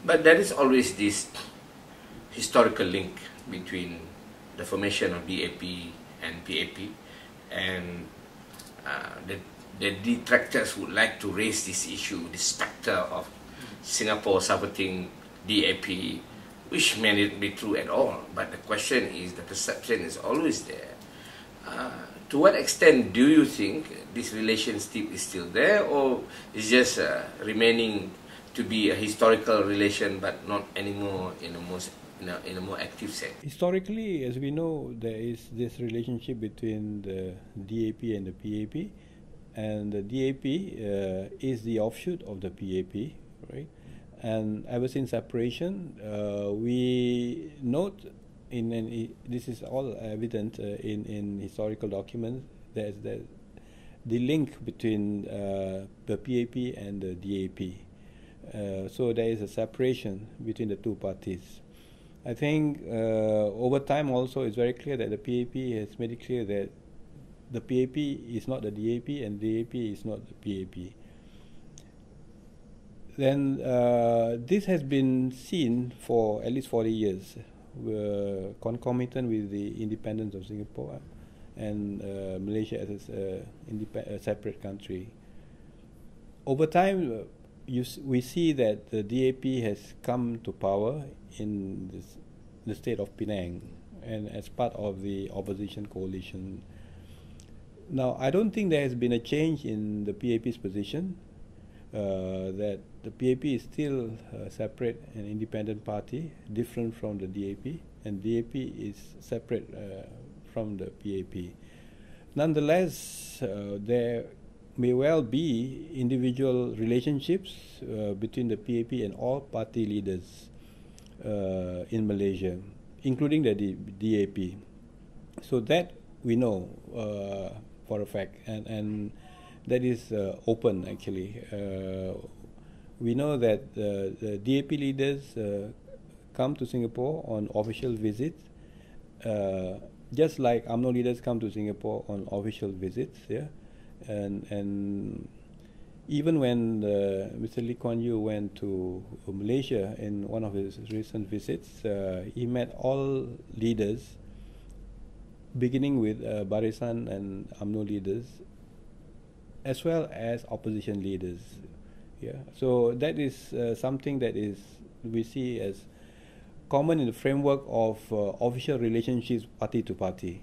But there is always this historical link between the formation of DAP and PAP, and the detractors would like to raise this issue, this specter of Singapore supporting DAP, which may not be true at all. But the question is, the perception is always there. To what extent do you think this relationship is still there, or is just remaining to be a historical relation, but not anymore in a more active sense? Historically, as we know, there is this relationship between the DAP and the PAP, and the DAP is the offshoot of the PAP, right? And ever since separation, we note, this is all evident in historical documents, there's the link between the PAP and the DAP. So there is a separation between the two parties. I think over time also it's very clear that the PAP has made it clear that the PAP is not the DAP and DAP is not the PAP. Then this has been seen for at least 40 years, concomitant with the independence of Singapore and Malaysia as a separate country. Over time, we see that the DAP has come to power in the state of Penang and as part of the opposition coalition. Now, I don't think there has been a change in the PAP's position, that the PAP is still a separate and independent party, different from the DAP, and DAP is separate from the PAP. Nonetheless, there may well be individual relationships between the PAP and all party leaders in Malaysia, including the DAP. So that we know for a fact, and that is open actually. We know that the DAP leaders come to Singapore on official visits, just like UMNO leaders come to Singapore on official visits. Yeah, and even when Mr. Lee Kuan Yew went to Malaysia in one of his recent visits, he met all leaders, beginning with Barisan and UMNO leaders, as well as opposition leaders. Yeah, so that is something that we see as common in the framework of official relationships party to party.